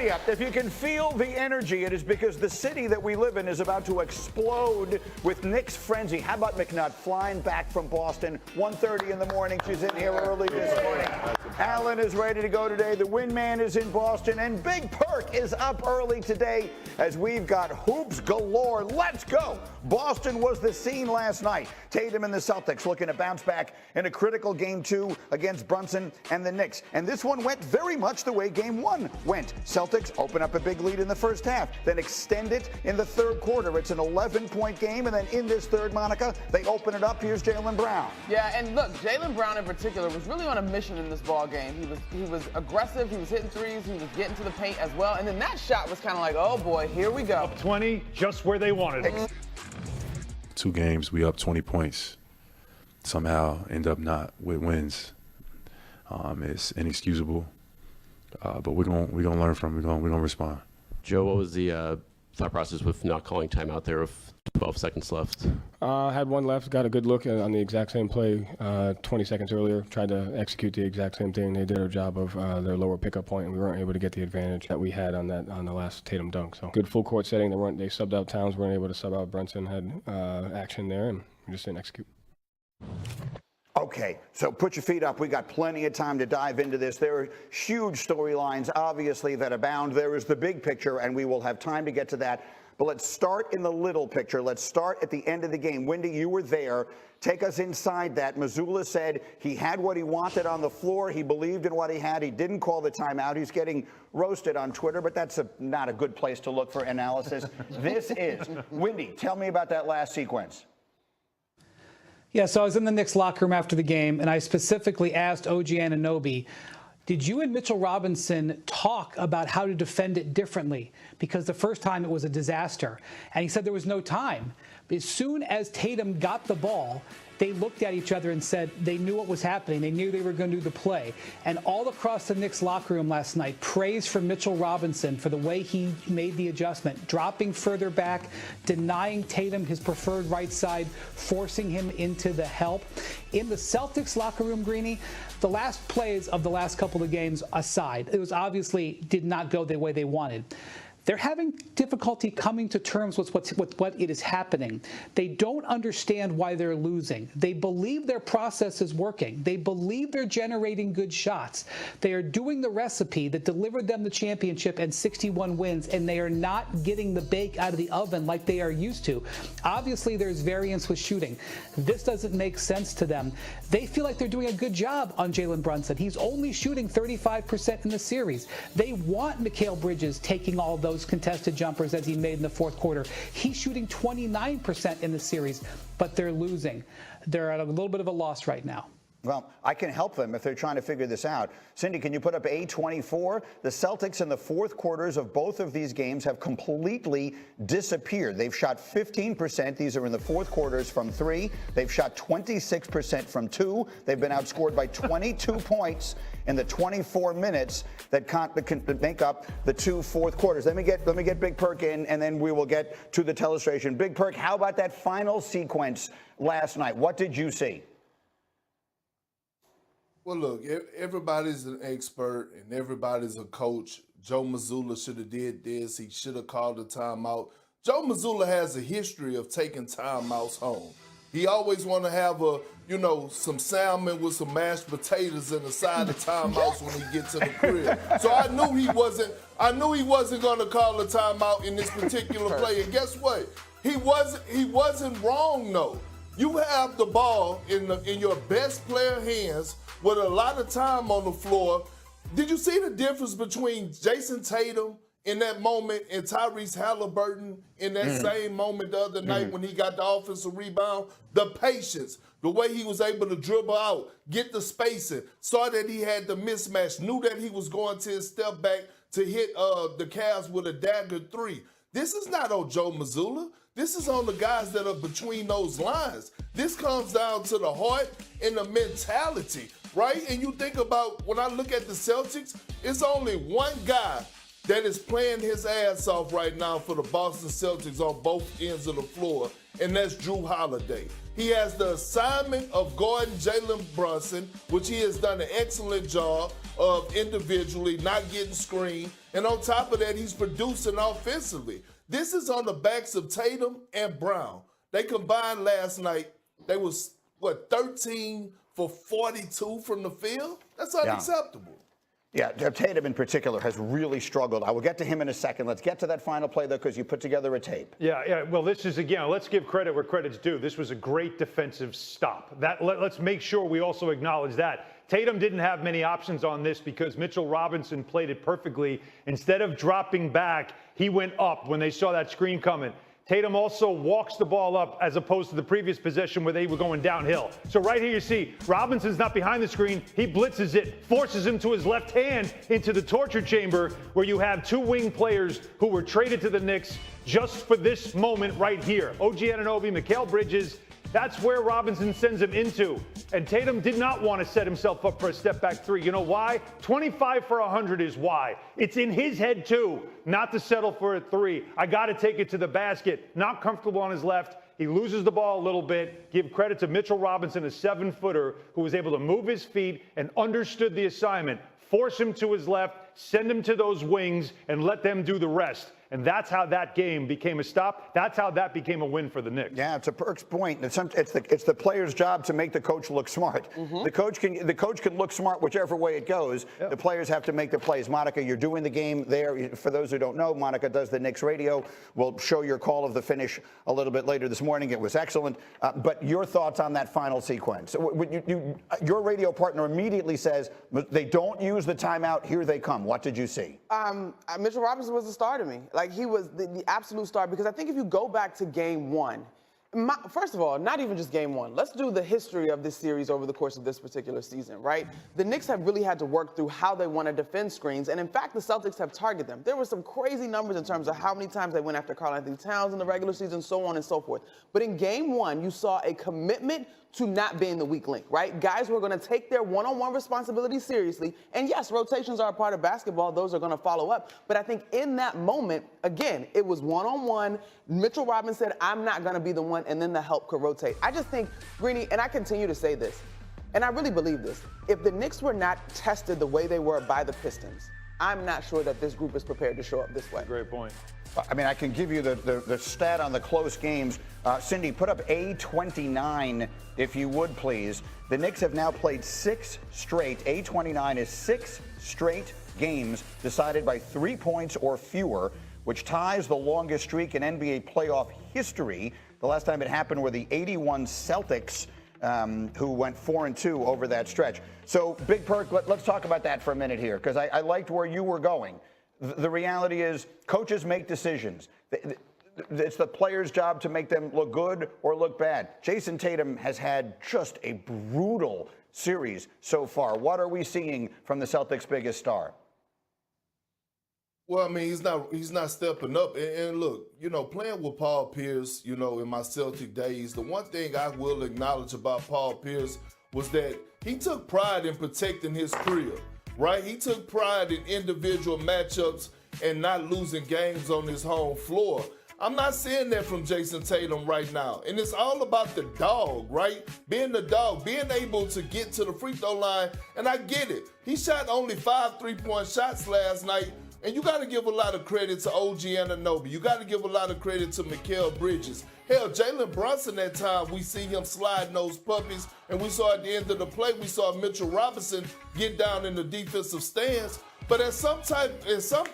Giddy up. If you can feel the energy, it is because the city that we live in is about to explode with Knicks frenzy. How about McNutt flying back from Boston, 1:30 in the morning. She's in here early this morning. Alan is ready to go today. The Windman is in Boston, and Big Perk is up early today as we've got hoops galore. Let's go. Boston was the scene last night. Tatum and the Celtics looking to bounce back in a critical game 2 against Brunson and the Knicks. And this one went very much the way game 1 went. Celtics open up a big lead in the first half, then extend it in the third quarter. It's an 11-point game, and then in this third, Monica, they open it up. Here's Jaylen Brown. Yeah, and look, Jaylen Brown in particular was really on a mission in this ball game. He was aggressive, he was hitting threes, he was getting to the paint as well, and then that shot was kind of like, oh boy, here we go. Up 20, just where they wanted it. 2 games, we up 20 points. Somehow end up not with wins. It's inexcusable. But we're gonna learn from it. We're gonna respond. Joe, what was the thought process with not calling timeout there with 12 seconds left? Had one left, got a good look on the exact same play 20 seconds earlier, tried to execute the exact same thing. They did a job of their lower pickup point, and we weren't able to get the advantage that we had on the last Tatum dunk. So good full court setting. They subbed out Towns, weren't able to sub out Brunson, had action there, and we just didn't execute. Okay, so put your feet up. We got plenty of time to dive into this. There are huge storylines, obviously, that abound. There is the big picture, and we will have time to get to that. But let's start in the little picture. Let's start at the end of the game. Wendy, you were there. Take us inside that. Mazzulla said he had what he wanted on the floor. He believed in what he had. He didn't call the timeout. He's getting roasted on Twitter, but that's not a good place to look for analysis. This is. Wendy, tell me about that last sequence. Yeah, so I was in the Knicks locker room after the game, and I specifically asked OG Anunoby, did you and Mitchell Robinson talk about how to defend it differently? Because the first time it was a disaster. And he said there was no time. But as soon as Tatum got the ball, they looked at each other and said they knew what was happening. They knew they were going to do the play. And all across the Knicks locker room last night, praise for Mitchell Robinson for the way he made the adjustment, dropping further back, denying Tatum his preferred right side, forcing him into the help. In the Celtics locker room, Greeny, the last plays of the last couple of games aside, it was obviously did not go the way they wanted. They're having difficulty coming to terms with what it is happening. They don't understand why they're losing. They believe their process is working. They believe they're generating good shots. They are doing the recipe that delivered them the championship and 61 wins, and they are not getting the bake out of the oven like they are used to. Obviously, there's variance with shooting. This doesn't make sense to them. They feel like they're doing a good job on Jalen Brunson. He's only shooting 35% in the series. They want Mikal Bridges taking all those contested jumpers as he made in the fourth quarter. He's shooting 29% in the series, but they're losing. They're at a little bit of a loss right now. Well, I can help them if they're trying to figure this out. Cindy, can you put up A24? The Celtics in the fourth quarters of both of these games have completely disappeared. They've shot 15%. These are in the fourth quarters from 3. They've shot 26% from 2. They've been outscored by 22 points in the 24 minutes that make up the 2 fourth quarters. Let me get Big Perk in, and then we will get to the telestration. Big Perk, how about that final sequence last night? What did you see? Well, look, everybody's an expert and everybody's a coach. Joe Mazzulla should have did this. He should have called a timeout. Joe Mazzulla has a history of taking timeouts home. He always want to have some salmon with some mashed potatoes in the side of timeouts when he gets to the crib. So I knew he wasn't going to call a timeout in this particular play. And guess what? He wasn't wrong though. You have the ball in your best player hands with a lot of time on the floor. Did you see the difference between Jason Tatum in that moment and Tyrese Halliburton in that same moment the other night when he got the offensive rebound? The patience, the way he was able to dribble out, get the spacing, saw that he had the mismatch, knew that he was going to his step back to hit the Cavs with a dagger 3. This is not on Joe Mazzulla. This is on the guys that are between those lines. This comes down to the heart and the mentality, right? And you think about, when I look at the Celtics, it's only one guy that is playing his ass off right now for the Boston Celtics on both ends of the floor, and that's Drew Holiday. He has the assignment of guarding Jalen Brunson, which he has done an excellent job of individually, not getting screened. And on top of that, he's producing offensively. This is on the backs of Tatum and Brown. They combined last night. They was, 13 for 42 from the field? That's unacceptable. Yeah, Tatum in particular has really struggled. I will get to him in a second. Let's get to that final play, though, because you put together a tape. Yeah. Well, this is, again, let's give credit where credit's due. This was a great defensive stop. Let's make sure we also acknowledge that. Tatum didn't have many options on this because Mitchell Robinson played it perfectly. Instead of dropping back, he went up when they saw that screen coming. Tatum also walks the ball up as opposed to the previous possession where they were going downhill. So right here you see Robinson's not behind the screen. He blitzes it, forces him to his left hand into the torture chamber where you have two wing players who were traded to the Knicks just for this moment right here. OG Anunoby, Mikal Bridges. That's where Robinson sends him into. And Tatum did not want to set himself up for a step-back three. You know why? 25 for 100 is why. It's in his head, too, not to settle for a three. I got to take it to the basket. Not comfortable on his left. He loses the ball a little bit. Give credit to Mitchell Robinson, a 7-footer, who was able to move his feet and understood the assignment. Force him to his left, send him to those wings, and let them do the rest. And that's how that game became a stop. That's how that became a win for the Knicks. Yeah, it's a Perk's point. It's the player's job to make the coach look smart. Mm-hmm. The coach can look smart whichever way it goes. Yep. The players have to make the plays. Monica, you're doing the game there. For those who don't know, Monica does the Knicks radio. We'll show your call of the finish a little bit later this morning. It was excellent. But your thoughts on that final sequence? Your radio partner immediately says they don't use the timeout. Here they come. What did you see? Mitchell Robinson was the star to me. Like, he was the absolute star, because I think if you go back to game one, first of all, not even just game one. Let's do the history of this series over the course of this particular season, right? The Knicks have really had to work through how they want to defend screens, and in fact, the Celtics have targeted them. There were some crazy numbers in terms of how many times they went after Karl-Anthony Towns in the regular season, so on and so forth. But in game one, you saw a commitment to not being the weak link, right? Guys who are going to take their one-on-one responsibilities seriously. And yes, rotations are a part of basketball. Those are going to follow up. But I think in that moment, again, it was one-on-one. Mitchell Robinson said, I'm not going to be the one, and then the help could rotate. I just think, Greeny, and I continue to say this, and I really believe this, if the Knicks were not tested the way they were by the Pistons, I'm not sure that this group is prepared to show up this way. Great point. I mean, I can give you the stat on the close games. Cindy, put up A29, if you would, please. The Knicks have now played 6 straight. A29 is 6 straight games decided by 3 points or fewer, which ties the longest streak in NBA playoff history. The last time it happened were the 81 Celtics, who went 4-2 over that stretch. So, Big Perk, let's talk about that for a minute here, because I liked where you were going. The reality is coaches make decisions. It's the player's job to make them look good or look bad. Jason Tatum has had just a brutal series so far. What are we seeing from the Celtics' biggest star? Well, I mean, he's not stepping up. And look, playing with Paul Pierce, in my Celtic days, the one thing I will acknowledge about Paul Pierce was that he took pride in protecting his career. Right? He took pride in individual matchups and not losing games on his home floor. I'm not seeing that from Jason Tatum right now. And it's all about the dog, right? Being the dog, being able to get to the free throw line. And I get it. He shot only 5 3-point shots last night. And you got to give a lot of credit to OG Anunoby. You got to give a lot of credit to Mikal Bridges. Hell, Jalen Brunson, at time, we see him sliding those puppies. And we saw at the end of the play, we saw Mitchell Robinson get down in the defensive stance. But at some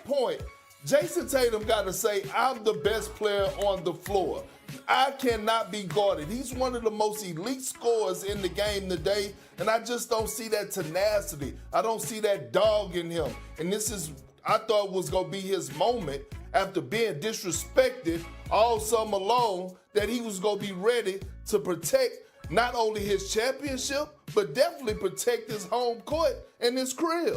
point, Jason Tatum got to say, I'm the best player on the floor. I cannot be guarded. He's one of the most elite scorers in the game today. And I just don't see that tenacity. I don't see that dog in him. And this is, I thought, was going to be his moment after being disrespected all summer long, that he was going to be ready to protect not only his championship, but definitely protect his home court and his crib.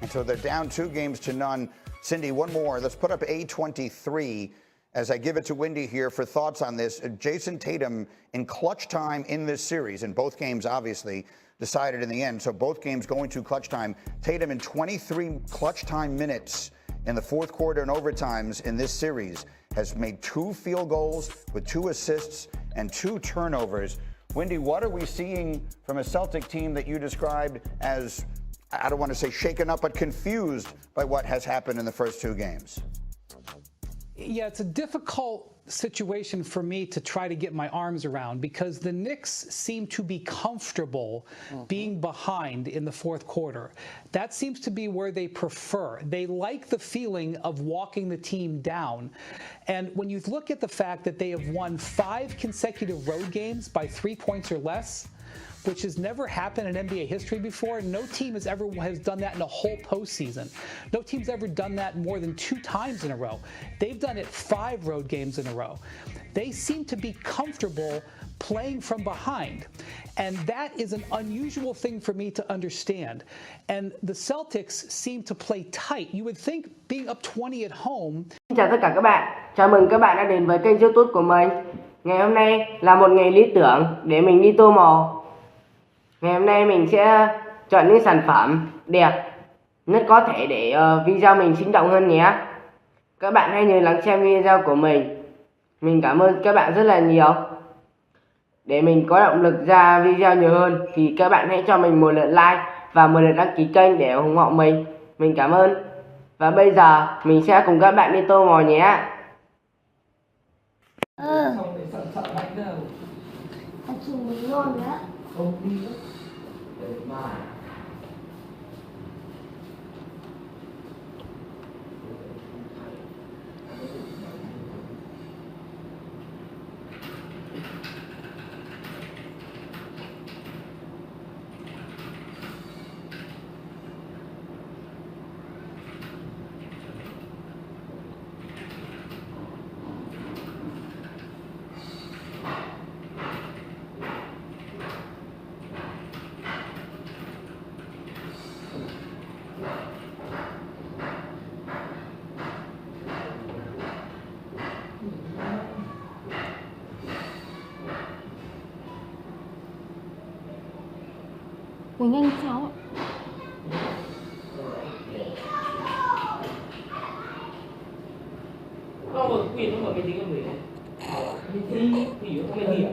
And so they're down 2-0. Cindy, one more. Let's put up A23 as I give it to Wendy here for thoughts on this. Jason Tatum in clutch time in this series, in both games, obviously, decided in the end. So both games going to clutch time. Tatum in 23 clutch time minutes in the fourth quarter and overtimes in this series has made 2 field goals with 2 assists and 2 turnovers. Windy, what are we seeing from a Celtic team that you described as, I don't want to say shaken up, but confused by what has happened in the first 2 games? Yeah, it's a difficult situation for me to try to get my arms around because the Knicks seem to be comfortable being behind in the fourth quarter. That seems to be where they prefer. They like the feeling of walking the team down. And when you look at the fact that they have won 5 consecutive road games by 3 points or less, which has never happened in NBA history before. No team has done that in a whole postseason. No team's ever done that more than 2 times in a row. They've done it 5 road games in a row. They seem to be comfortable playing from behind. And that is an unusual thing for me to understand. And the Celtics seem to play tight. You would think being up 20 at home. Xin chào tất cả các bạn. Chào mừng các bạn đã đến với kênh YouTube của mình. Ngày hôm nay là một ngày lý tưởng để mình đi tô màu. Ngày hôm nay mình sẽ chọn những sản phẩm đẹp nhất có thể để video mình sinh động hơn nhé. Các bạn hãy nhớ lắng xem video của mình. Mình cảm ơn các bạn rất là nhiều. Để mình có động lực ra video nhiều hơn thì các bạn hãy cho mình một lượt like và một lượt đăng ký kênh để ủng hộ mình. Mình cảm ơn. Và bây giờ mình sẽ cùng các bạn đi tô màu nhé. Sợ lạnh đâu. Thật sự mình ngon nữa. Không đi nữa. Để mai. Quỳnh Anh cháu ạ. Nó mở quyền, nó mở máy tính của mình. Thì không phải gì ạ?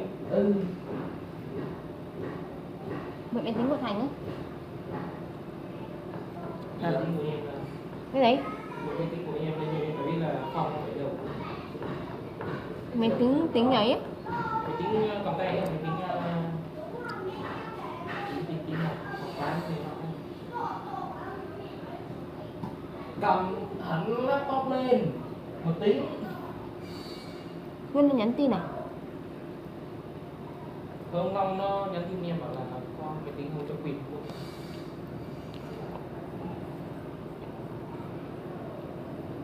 Mượn máy tính của Thành ấy. Cái đấy? máy tính của em đây là phòng ở đâu? Máy tính ấy á? Máy tính cầm tay, máy tính cầm hẳn laptop lên một tính. Nguyên nó nhắn tin này. Không, nó nhắn tin em bảo là con máy tính không cho quyền.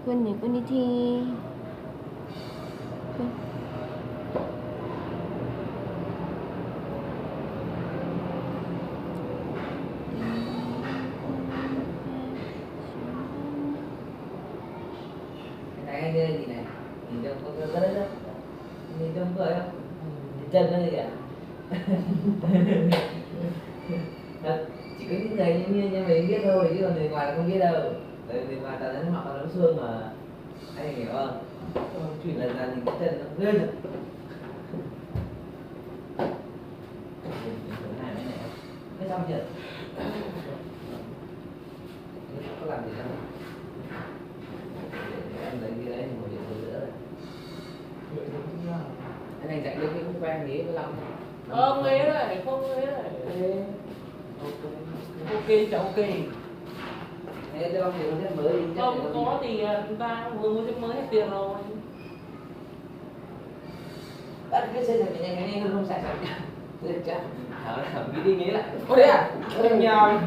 Quên thì quên đi thi. Quên. Cái này gì này? Nhìn cho có cái đấy đó. Nhìn cho cười không? Nhìn chân nó gì ạ? Chỉ có những người như mình biết thôi, chứ còn người ngoài là không biết đâu. Tại vì ngoài ta thấy họ có nấm xương mà. Anh hiểu không? Chuyện lần ra nhìn cái chân nó ghê rồi. Cái xong chưa? Có làm gì không? Em lấy cái đấy một điện thoại nữa này. Anh này chạy lên cái không quen nghĩ với Long. Nghe đấy, không nghe đấy. Ok, cháu ok. Thế cho ông thì ông mới đi. Không có thì chúng ta vừa mua chiếc mới hết tiền rồi. Bắt cái xe này nhanh không xài sẵn. Được chưa? Thở nghĩ đi nghĩ lại. Ồ thế à? Em nhào.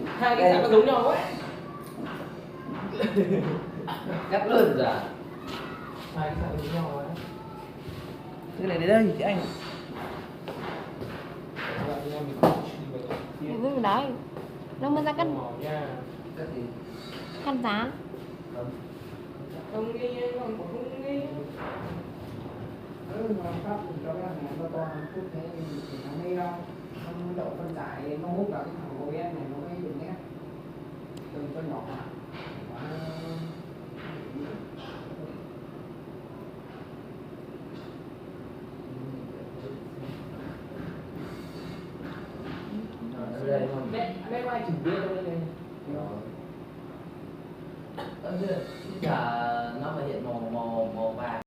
Hai cái sẵn nó giống nhau quá. Cắt luôn rồi. Hai cái sẵn giống nhau quá. Cái này đến đây chị anh. Mình cứ đấy. Nó mới ra cắt. Cắt giá. Không nghĩ, không nghĩ. Nó pháp cho cái này nó to chút thế thì nó đi đâu. Nó đậu phân giải, nó hút vào cái thằng OEM này nó mới dùng nét. Đừng cho nhỏ. biết đấy. Cả nó mà hiện màu